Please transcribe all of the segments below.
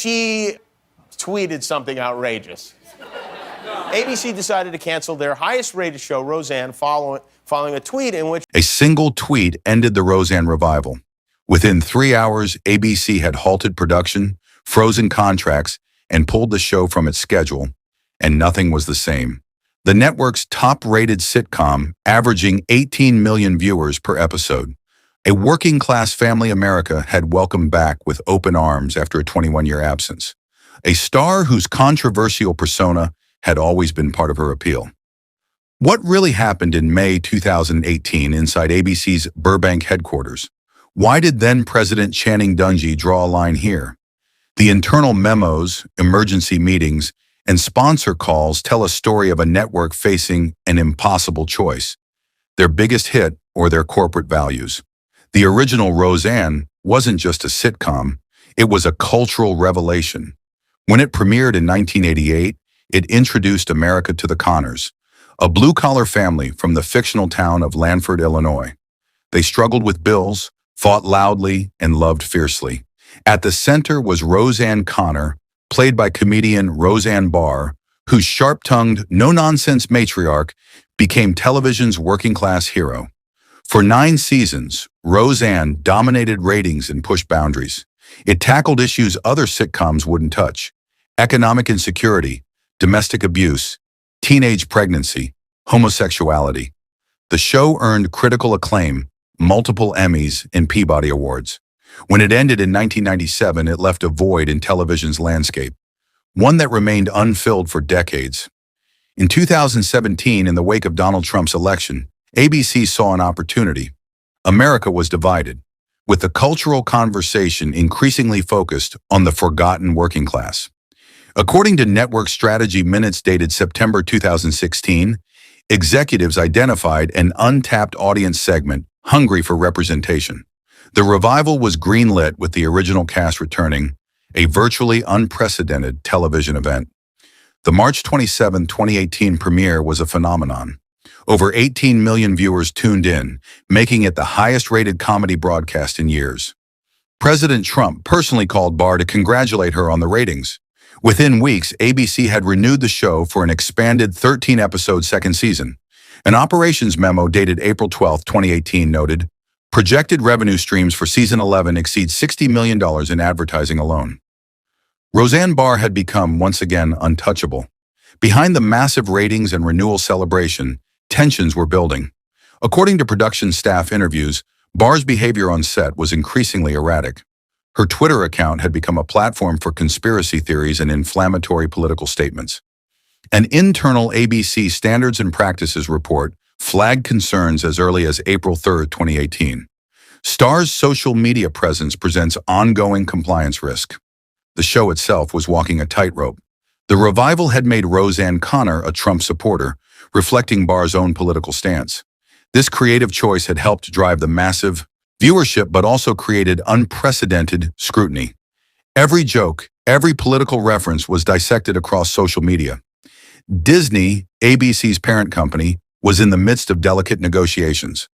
she tweeted something outrageous. ABC decided to cancel their highest-rated show, Roseanne, following a tweet in which a single tweet ended the Roseanne revival. Within 3 hours, ABC had halted production, frozen contracts, and pulled the show from its schedule, and nothing was the same. The network's top-rated sitcom, averaging 18 million viewers per episode. A working-class family America had welcomed back with open arms after a 21-year absence. A star whose controversial persona had always been part of her appeal. What really happened in May 2018 inside ABC's Burbank headquarters? Why did then-President Channing Dungey draw a line here? The internal memos, emergency meetings, and sponsor calls tell a story of a network facing an impossible choice: their biggest hit or their corporate values. The original Roseanne wasn't just a sitcom, it was a cultural revelation. When it premiered in 1988, it introduced America to the Connors, a blue-collar family from the fictional town of Lanford, Illinois. They struggled with bills, fought loudly, and loved fiercely. At the center was Roseanne Connor, played by comedian Roseanne Barr, whose sharp-tongued, no-nonsense matriarch became television's working-class hero. For 9 seasons, Roseanne dominated ratings and pushed boundaries. It tackled issues other sitcoms wouldn't touch: economic insecurity, domestic abuse, teenage pregnancy, homosexuality. The show earned critical acclaim, multiple Emmys, and Peabody Awards. When it ended in 1997, it left a void in television's landscape, one that remained unfilled for decades. In 2017, in the wake of Donald Trump's election, ABC saw an opportunity. America was divided, with the cultural conversation increasingly focused on the forgotten working class. According to network strategy minutes dated September 2016, executives identified an untapped audience segment hungry for representation. The revival was greenlit with the original cast returning, a virtually unprecedented television event. The March 27, 2018 premiere was a phenomenon. Over 18 million viewers tuned in, making it the highest-rated comedy broadcast in years. President Trump personally called Barr to congratulate her on the ratings. Within weeks, ABC had renewed the show for an expanded 13-episode second season. An operations memo dated April 12, 2018 noted, projected revenue streams for season 11 exceed $60 million in advertising alone. Roseanne Barr had become, once again, untouchable. Behind the massive ratings and renewal celebration, tensions were building. According to production staff interviews, Barr's behavior on set was increasingly erratic. Her Twitter account had become a platform for conspiracy theories and inflammatory political statements. An internal ABC Standards and Practices report flagged concerns as early as April 3, 2018. Star's social media presence presents ongoing compliance risk. The show itself was walking a tightrope. The revival had made Roseanne Connor a Trump supporter, reflecting Barr's own political stance. This creative choice had helped drive the massive viewership, but also created unprecedented scrutiny. Every joke, every political reference was dissected across social media. Disney, ABC's parent company, was in the midst of delicate negotiations.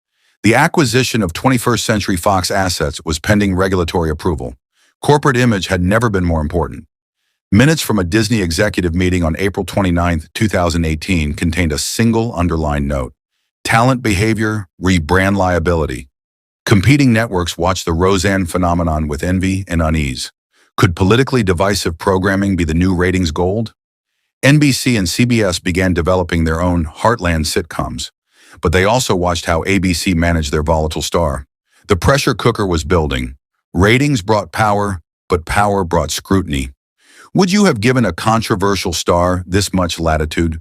The acquisition of 21st Century Fox assets was pending regulatory approval. Corporate image had never been more important. Minutes from a Disney executive meeting on April 29, 2018 contained a single underlined note: talent behavior, rebrand liability. Competing networks watched the Roseanne phenomenon with envy and unease. Could politically divisive programming be the new ratings gold? NBC and CBS began developing their own heartland sitcoms, but they also watched how ABC managed their volatile star. The pressure cooker was building. Ratings brought power, but power brought scrutiny. Would you have given a controversial star this much latitude?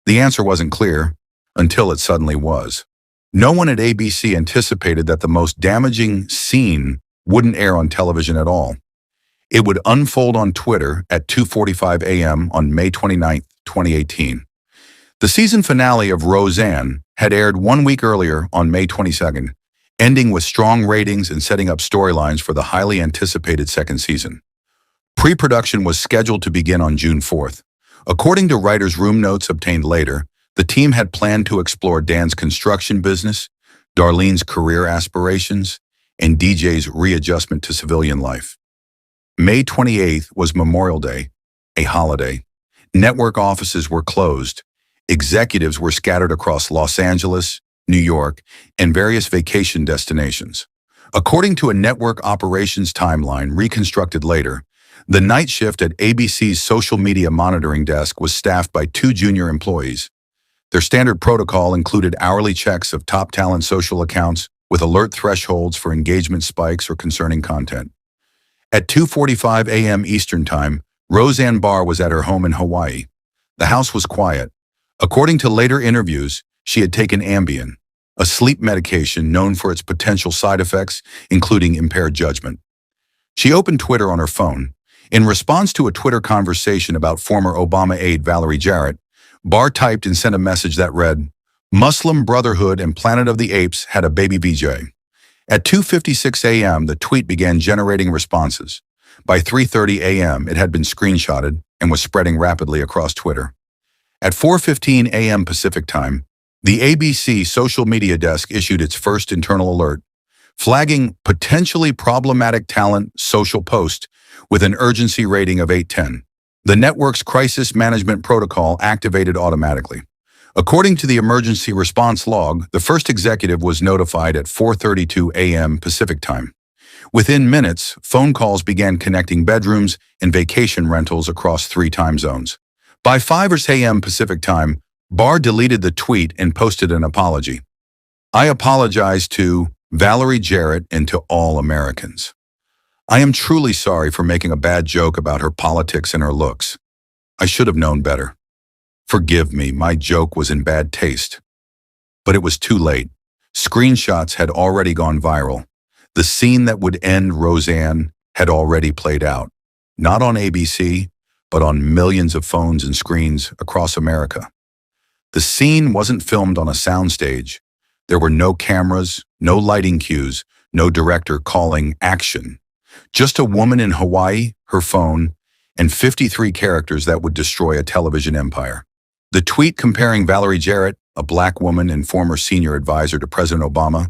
The answer wasn't clear, until it suddenly was. No one at ABC anticipated that the most damaging scene wouldn't air on television at all. It would unfold on Twitter at 2:45 a.m. on May 29, 2018. The season finale of Roseanne had aired 1 week earlier on May 22nd, ending with strong ratings and setting up storylines for the highly anticipated second season. Pre-production was scheduled to begin on June 4th. According to writers' room notes obtained later, the team had planned to explore Dan's construction business, Darlene's career aspirations, and DJ's readjustment to civilian life. May 28th was Memorial Day, a holiday. Network offices were closed. Executives were scattered across Los Angeles, New York, and various vacation destinations. According to a network operations timeline reconstructed later, the night shift at ABC's social media monitoring desk was staffed by 2 junior employees. Their standard protocol included hourly checks of top talent social accounts with alert thresholds for engagement spikes or concerning content. At 2:45 a.m. Eastern Time, Roseanne Barr was at her home in Hawaii. The house was quiet. According to later interviews, she had taken Ambien, a sleep medication known for its potential side effects, including impaired judgment. She opened Twitter on her phone. In response to a Twitter conversation about former Obama aide Valerie Jarrett, Barr typed and sent a message that read, "Muslim Brotherhood and Planet of the Apes had a baby VJ." At 2:56 a.m., the tweet began generating responses. By 3:30 a.m., it had been screenshotted and was spreading rapidly across Twitter. At 4:15 a.m. Pacific Time, the ABC social media desk issued its first internal alert, flagging potentially problematic talent social post with an urgency rating of 810. The network's crisis management protocol activated automatically. According to the emergency response log, the first executive was notified at 4:32 a.m. Pacific Time. Within minutes, phone calls began connecting bedrooms and vacation rentals across 3 time zones. By 5 a.m. Pacific Time, Barr deleted the tweet and posted an apology. "I apologize to Valerie Jarrett and to all Americans. I am truly sorry for making a bad joke about her politics and her looks. I should have known better. Forgive me, my joke was in bad taste." But it was too late. Screenshots had already gone viral. The scene that would end Roseanne had already played out, not on ABC, but on millions of phones and screens across America. The scene wasn't filmed on a soundstage. There were no cameras, no lighting cues, no director calling action. Just a woman in Hawaii, her phone, and 53 characters that would destroy a television empire. The tweet comparing Valerie Jarrett, a black woman and former senior advisor to President Obama,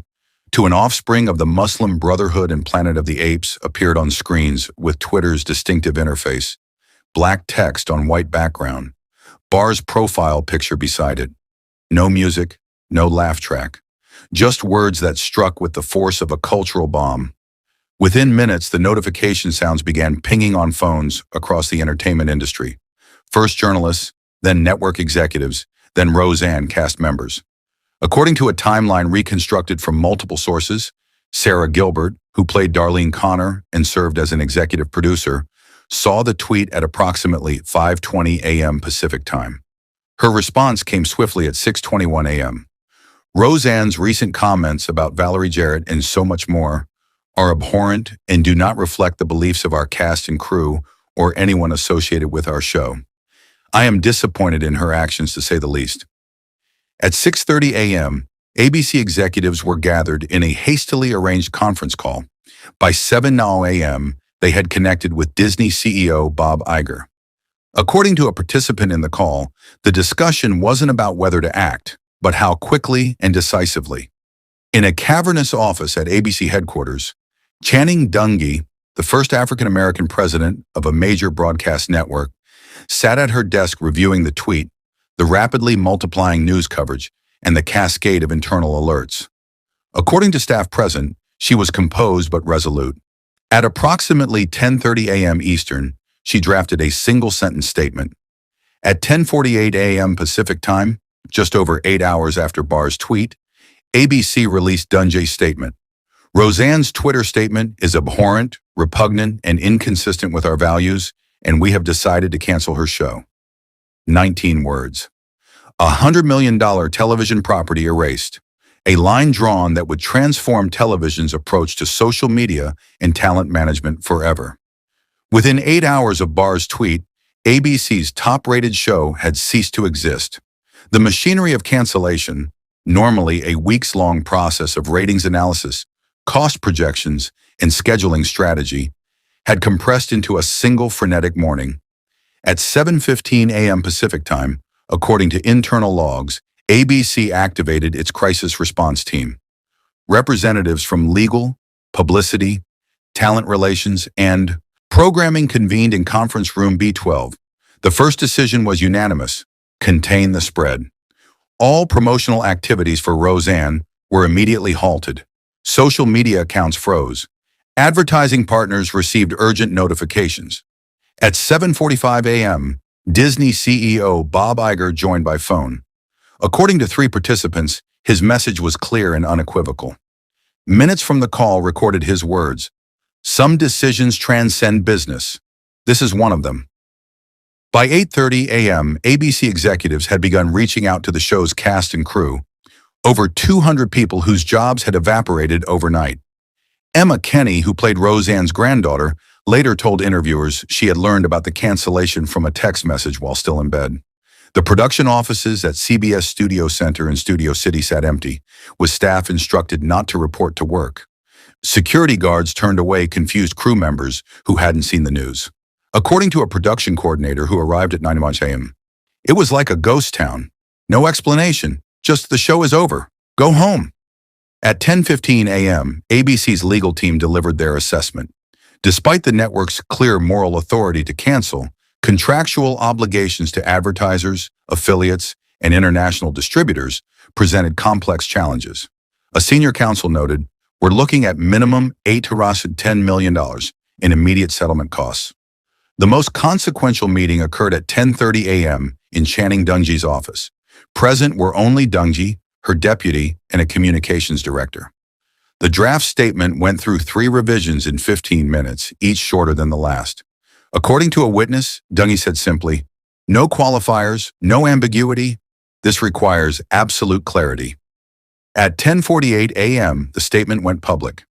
to an offspring of the Muslim Brotherhood and Planet of the Apes appeared on screens with Twitter's distinctive interface. Black text on white background. Barr's profile picture beside it. No music, no laugh track. Just words that struck with the force of a cultural bomb. Within minutes, the notification sounds began pinging on phones across the entertainment industry. First journalists, then network executives, then Roseanne cast members. According to a timeline reconstructed from multiple sources, Sarah Gilbert, who played Darlene Connor and served as an executive producer, saw the tweet at approximately 5:20 a.m. Pacific Time. Her response came swiftly at 6:21 a.m. Roseanne's recent comments about Valerie Jarrett and so much more are abhorrent and do not reflect the beliefs of our cast and crew or anyone associated with our show. I am disappointed in her actions, to say the least. At 6:30 a.m., ABC executives were gathered in a hastily arranged conference call. By 7 a.m., they had connected with Disney CEO Bob Iger. According to a participant in the call, the discussion wasn't about whether to act, but how quickly and decisively. In a cavernous office at ABC headquarters, Channing Dungey, the first African-American president of a major broadcast network, sat at her desk reviewing the tweet, the rapidly multiplying news coverage, and the cascade of internal alerts. According to staff present, she was composed but resolute. At approximately 10:30 a.m. Eastern, she drafted a single-sentence statement. At 10:48 a.m. Pacific Time, just over 8 hours after Barr's tweet, ABC released Dungey's statement. "Roseanne's Twitter statement is abhorrent, repugnant, and inconsistent with our values, and we have decided to cancel her show." 19 words. $100 million television property erased. A line drawn that would transform television's approach to social media and talent management forever. Within 8 hours of Barr's tweet, ABC's top-rated show had ceased to exist. The machinery of cancellation, normally a weeks-long process of ratings analysis, cost projections, and scheduling strategy, had compressed into a single frenetic morning. At 7:15 a.m. Pacific Time, according to internal logs, ABC activated its crisis response team. Representatives from legal, publicity, talent relations, and Programming convened in conference room B12. The first decision was unanimous: contain the spread. All promotional activities for Roseanne were immediately halted. Social media accounts froze. Advertising partners received urgent notifications. At 7:45 a.m., Disney CEO Bob Iger joined by phone. According to 3 participants, his message was clear and unequivocal. Minutes from the call recorded his words: "Some decisions transcend business. This is one of them." By 8:30 a.m., ABC executives had begun reaching out to the show's cast and crew, over 200 people whose jobs had evaporated overnight. Emma Kenny, who played Roseanne's granddaughter, later told interviewers she had learned about the cancellation from a text message while still in bed. The production offices at CBS Studio Center in Studio City sat empty, with staff instructed not to report to work. Security guards turned away confused crew members who hadn't seen the news. According to a production coordinator who arrived at 9 a.m., "It was like a ghost town. No explanation, just the show is over. Go home." At 10:15 a.m., ABC's legal team delivered their assessment. Despite the network's clear moral authority to cancel, contractual obligations to advertisers, affiliates, and international distributors presented complex challenges. A senior counsel noted, "We're looking at minimum $8 to $10 million in immediate settlement costs." The most consequential meeting occurred at 10:30 a.m. in Channing Dungey's office. Present were only Dungey, her deputy, and a communications director. The draft statement went through 3 revisions in 15 minutes, each shorter than the last. According to a witness, Dungey said simply, "No qualifiers, no ambiguity. This requires absolute clarity." At 10:48 a.m., the statement went public.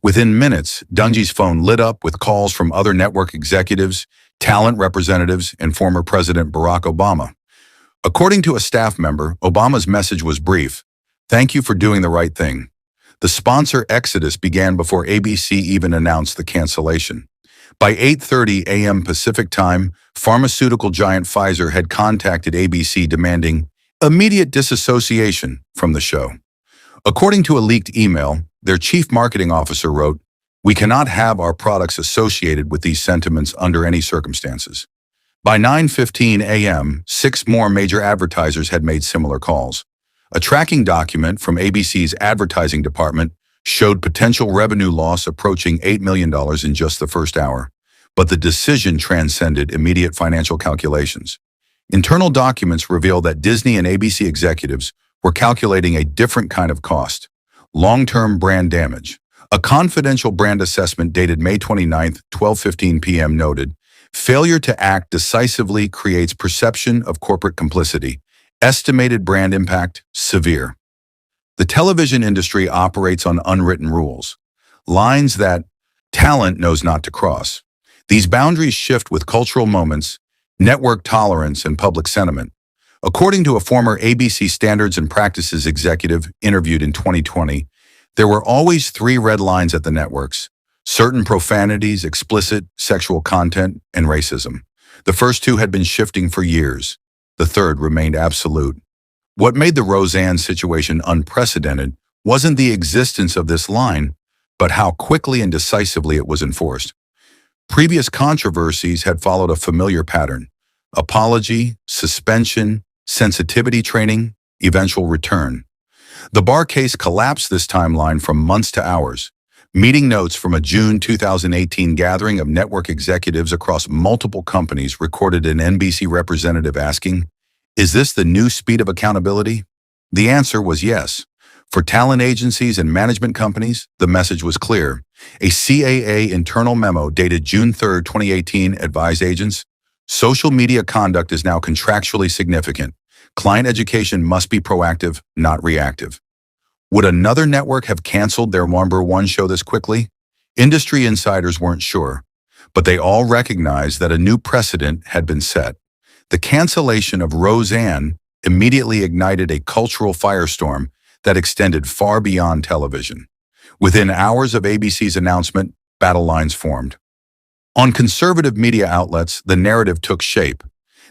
Within minutes, Dungey's phone lit up with calls from other network executives, talent representatives, and former President Barack Obama. According to a staff member, Obama's message was brief: "Thank you for doing the right thing." The sponsor exodus began before ABC even announced the cancellation. By 8:30 a.m. Pacific Time, pharmaceutical giant Pfizer had contacted ABC demanding immediate disassociation from the show. According to a leaked email, their chief marketing officer wrote, "We cannot have our products associated with these sentiments under any circumstances." By 9:15 a.m., 6 more major advertisers had made similar calls. A tracking document from ABC's advertising department showed potential revenue loss approaching $8 million in just the first hour, but the decision transcended immediate financial calculations. Internal documents reveal that Disney and ABC executives were calculating a different kind of cost: long-term brand damage. A confidential brand assessment dated May 29, 12:15 p.m. noted, "Failure to act decisively creates perception of corporate complicity. Estimated brand impact, severe." The television industry operates on unwritten rules, lines that talent knows not to cross. These boundaries shift with cultural moments, network tolerance, and public sentiment. According to a former ABC Standards and Practices executive interviewed in 2020, there were always 3 red lines at the networks: certain profanities, explicit sexual content, and racism. The first 2 had been shifting for years. The third remained absolute. What made the Roseanne situation unprecedented wasn't the existence of this line, but how quickly and decisively it was enforced. Previous controversies had followed a familiar pattern: apology, suspension, sensitivity training, eventual return. The Barr case collapsed this timeline from months to hours. Meeting notes from a June 2018 gathering of network executives across multiple companies recorded an NBC representative asking, "Is this the new speed of accountability?" The answer was yes. For talent agencies and management companies, the message was clear. A CAA internal memo dated June 3, 2018 advised agents, "Social media conduct is now contractually significant. Client education must be proactive, not reactive." Would another network have canceled their #1 show this quickly? Industry insiders weren't sure, but they all recognized that a new precedent had been set. The cancellation of Roseanne immediately ignited a cultural firestorm that extended far beyond television. Within hours of ABC's announcement, battle lines formed. On conservative media outlets, the narrative took shape.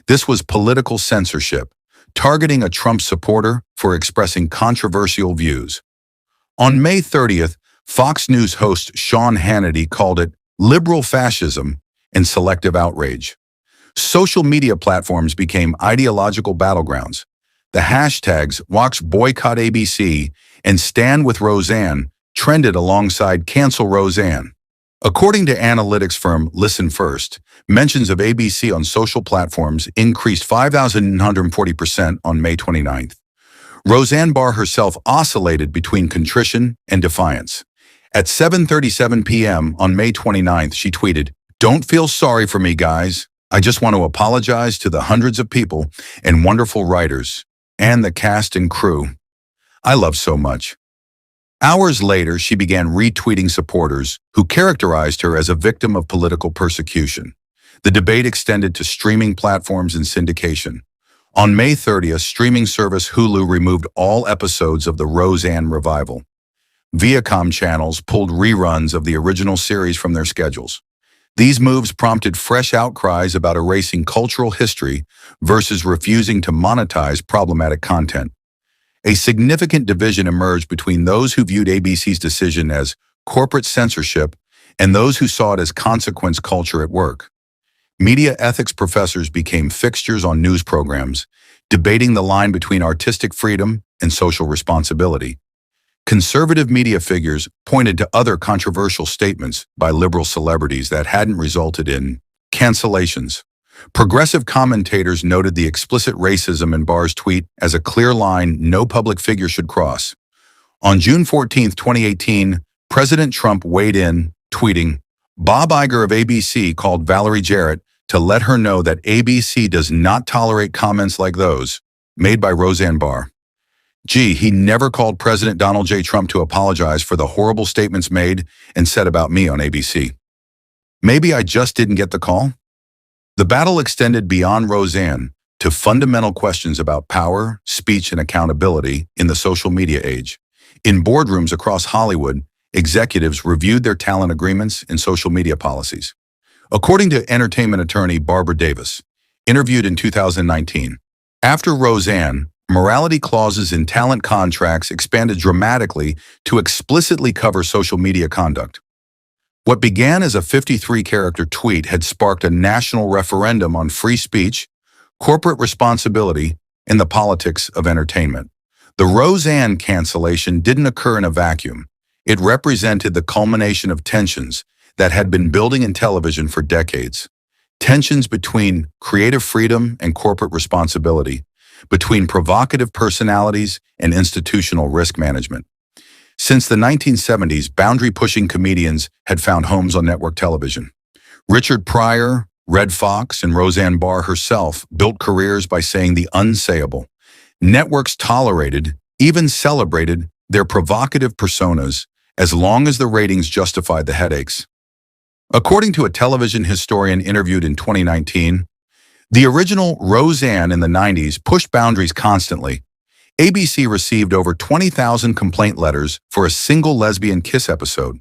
This was political censorship, targeting a Trump supporter for expressing controversial views. On May 30th, Fox News host Sean Hannity called it liberal fascism and selective outrage. Social media platforms became ideological battlegrounds. The hashtags Watch Boycott ABC and Stand with Roseanne trended alongside Cancel Roseanne. According to analytics firm Listen First, mentions of ABC on social platforms increased 5,940% on May 29th. Roseanne Barr herself oscillated between contrition and defiance. At 7:37 p.m. on May 29th, she tweeted, "Don't feel sorry for me, guys. I just want to apologize to the hundreds of people and wonderful writers and the cast and crew I love so much." Hours later, she began retweeting supporters who characterized her as a victim of political persecution. The debate extended to streaming platforms and syndication. On May 30th, streaming service Hulu removed all episodes of the Roseanne revival. Viacom channels pulled reruns of the original series from their schedules. These moves prompted fresh outcries about erasing cultural history versus refusing to monetize problematic content. A significant division emerged between those who viewed ABC's decision as corporate censorship and those who saw it as consequence culture at work. Media ethics professors became fixtures on news programs, debating the line between artistic freedom and social responsibility. Conservative media figures pointed to other controversial statements by liberal celebrities that hadn't resulted in cancellations. Progressive commentators noted the explicit racism in Barr's tweet as a clear line no public figure should cross. On June 14, 2018, President Trump weighed in, tweeting, "Bob Iger of ABC called Valerie Jarrett to let her know that ABC does not tolerate comments like those made by Roseanne Barr. Gee, he never called President Donald J. Trump to apologize for the horrible statements made and said about me on ABC. Maybe I just didn't get the call?" The battle extended beyond Roseanne to fundamental questions about power, speech, and accountability in the social media age. In boardrooms across Hollywood, executives reviewed their talent agreements and social media policies. According to entertainment attorney Barbara Davis, interviewed in 2019, after Roseanne, morality clauses in talent contracts expanded dramatically to explicitly cover social media conduct. What began as a 53-character tweet had sparked a national referendum on free speech, corporate responsibility, and the politics of entertainment. The Roseanne cancellation didn't occur in a vacuum. It represented the culmination of tensions that had been building in television for decades. Tensions between creative freedom and corporate responsibility, between provocative personalities and institutional risk management. Since the 1970s, boundary-pushing comedians had found homes on network television. Richard Pryor, Red Fox, and Roseanne Barr herself built careers by saying the unsayable. Networks tolerated, even celebrated, their provocative personas as long as the ratings justified the headaches. According to a television historian interviewed in 2019, the original Roseanne in the 90s pushed boundaries constantly. ABC received over 20,000 complaint letters for a single lesbian kiss episode,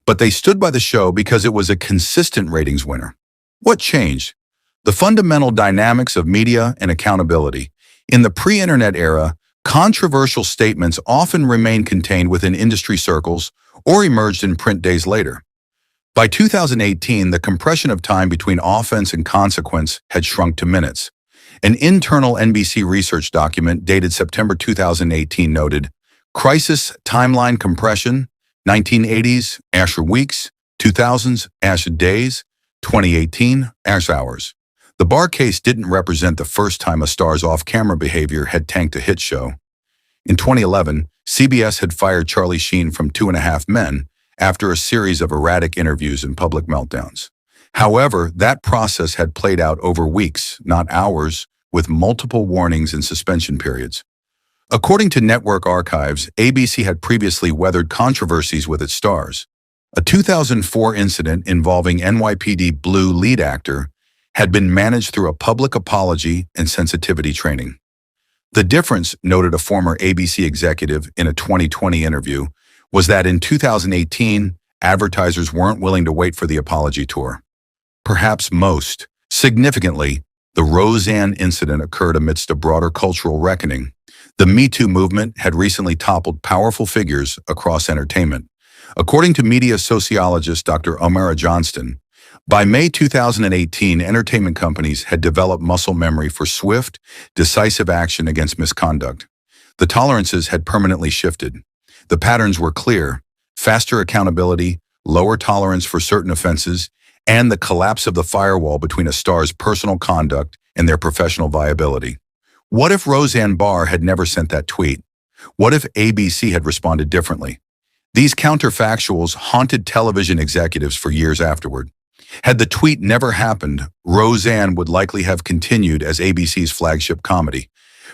but they stood by the show because it was a consistent ratings winner. What changed? The fundamental dynamics of media and accountability. In the pre-internet era, controversial statements often remained contained within industry circles or emerged in print days later. By 2018, the compression of time between offense and consequence had shrunk to minutes. An internal NBC research document dated September 2018 noted, "Crisis timeline compression, 1980s, Asher weeks, 2000s, Asher days, 2018, Asher hours." The Barr case didn't represent the first time a star's off-camera behavior had tanked a hit show. In 2011, CBS had fired Charlie Sheen from 2.5 Men after a series of erratic interviews and public meltdowns. However, that process had played out over weeks, not hours, with multiple warnings and suspension periods. According to network archives, ABC had previously weathered controversies with its stars. A 2004 incident involving NYPD Blue lead actor had been managed through a public apology and sensitivity training. The difference, noted a former ABC executive in a 2020 interview, was that in 2018, advertisers weren't willing to wait for the apology tour. Perhaps most significantly, the Roseanne incident occurred amidst a broader cultural reckoning. The Me Too movement had recently toppled powerful figures across entertainment. According to media sociologist Dr. Omara Johnston, By May 2018, entertainment companies had developed muscle memory for swift, decisive action against misconduct. The tolerances had permanently shifted. The patterns were clear: faster accountability, lower tolerance for certain offenses, and the collapse of the firewall between a star's personal conduct and their professional viability. What if Roseanne Barr had never sent that tweet? What if ABC had responded differently? These counterfactuals haunted television executives for years afterward. Had the tweet never happened, Roseanne would likely have continued as ABC's flagship comedy.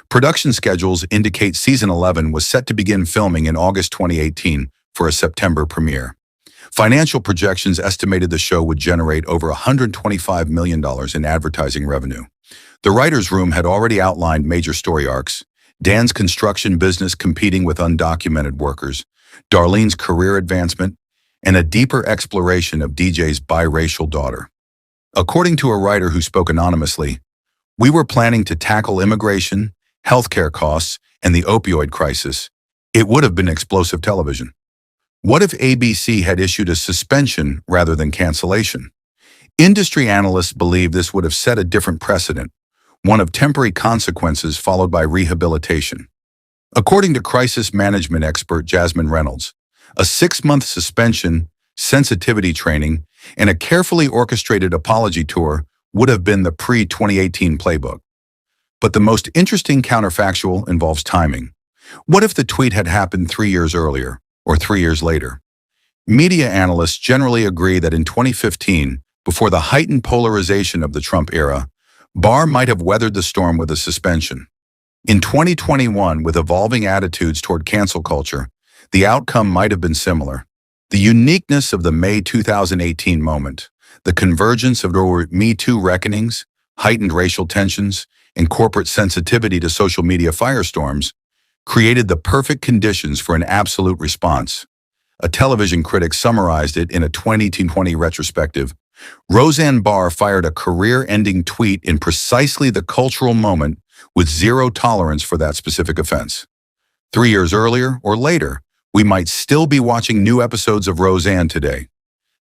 Production schedules indicate season 11 was set to begin filming in August 2018 for a September premiere. Financial projections estimated the show would generate over $125 million in advertising revenue. The writers' room had already outlined major story arcs: Dan's construction business competing with undocumented workers, Darlene's career advancement, and a deeper exploration of DJ's biracial daughter. According to a writer who spoke anonymously, "We were planning to tackle immigration, healthcare costs, and the opioid crisis. It would have been explosive television." What if ABC had issued a suspension rather than cancellation? Industry analysts believe this would have set a different precedent, one of temporary consequences followed by rehabilitation. According to crisis management expert Jasmine Reynolds, a 6-month suspension, sensitivity training, and a carefully orchestrated apology tour would have been the pre-2018 playbook. But the most interesting counterfactual involves timing. What if the tweet had happened 3 years earlier, or 3 years later? Media analysts generally agree that in 2015, before the heightened polarization of the Trump era, Barr might have weathered the storm with a suspension. In 2021, with evolving attitudes toward cancel culture, the outcome might have been similar. The uniqueness of the May 2018 moment, the convergence of the Me Too reckonings, heightened racial tensions, and corporate sensitivity to social media firestorms, created the perfect conditions for an absolute response. A television critic summarized it in a 2020 retrospective. Roseanne Barr fired a career-ending tweet in precisely the cultural moment with zero tolerance for that specific offense. 3 years earlier or later, we might still be watching new episodes of Roseanne today.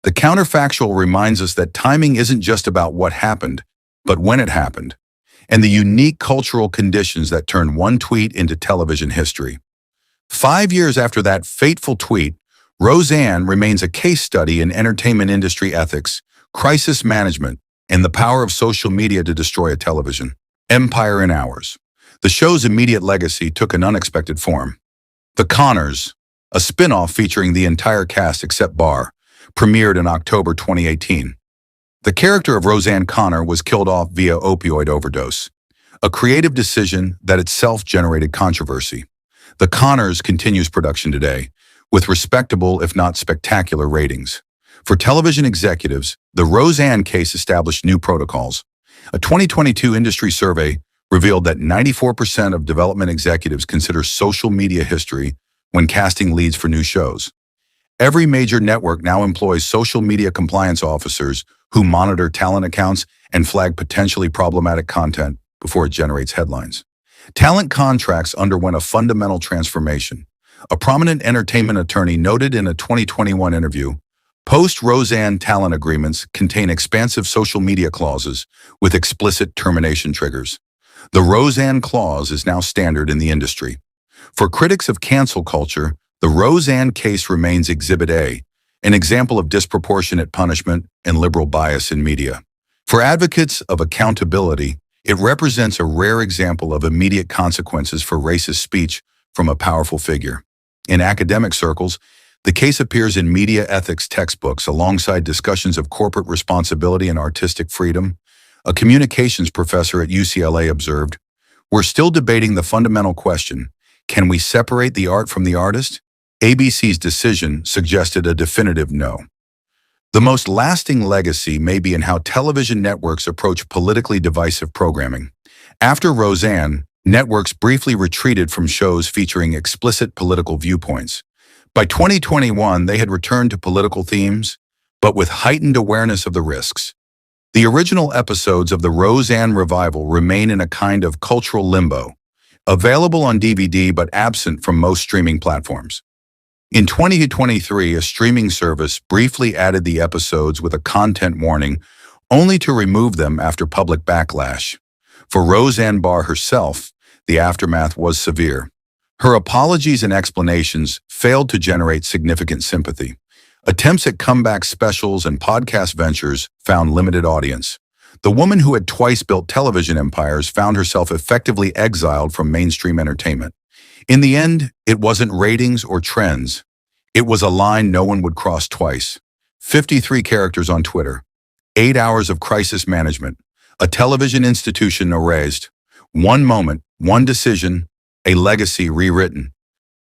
The counterfactual reminds us that timing isn't just about what happened, but when it happened, and the unique cultural conditions that turned one tweet into television history. 5 years after that fateful tweet, Roseanne remains a case study in entertainment industry ethics, crisis management, and the power of social media to destroy a television empire in hours. The show's immediate legacy took an unexpected form. The Connors, a spin-off featuring the entire cast except Barr, premiered in October 2018. The character of Roseanne Connor was killed off via opioid overdose, a creative decision that itself generated controversy. The Connors continues production today, with respectable if not spectacular ratings. For television executives, the Roseanne case established new protocols. A 2022 industry survey revealed that 94% of development executives consider social media history when casting leads for new shows. Every major network now employs social media compliance officers who monitor talent accounts and flag potentially problematic content before it generates headlines. Talent contracts underwent a fundamental transformation. A prominent entertainment attorney noted in a 2021 interview, post-Roseanne talent agreements contain expansive social media clauses with explicit termination triggers. The Roseanne clause is now standard in the industry. For critics of cancel culture, the Roseanne case remains Exhibit A, an example of disproportionate punishment and liberal bias in media. For advocates of accountability, it represents a rare example of immediate consequences for racist speech from a powerful figure. In academic circles, the case appears in media ethics textbooks alongside discussions of corporate responsibility and artistic freedom. A communications professor at UCLA observed, "We're still debating the fundamental question, can we separate the art from the artist?" ABC's decision suggested a definitive no. The most lasting legacy may be in how television networks approach politically divisive programming. After Roseanne, networks briefly retreated from shows featuring explicit political viewpoints. By 2021, they had returned to political themes, but with heightened awareness of the risks. The original episodes of the Roseanne revival remain in a kind of cultural limbo, available on DVD but absent from most streaming platforms. In 2023, a streaming service briefly added the episodes with a content warning, only to remove them after public backlash. For Roseanne Barr herself, the aftermath was severe. Her apologies and explanations failed to generate significant sympathy. Attempts at comeback specials and podcast ventures found limited audience. The woman who had twice built television empires found herself effectively exiled from mainstream entertainment. In the end, it wasn't ratings or trends. It was a line no one would cross twice. 53 characters on Twitter. 8 hours of crisis management. A television institution erased. One moment, one decision, a legacy rewritten.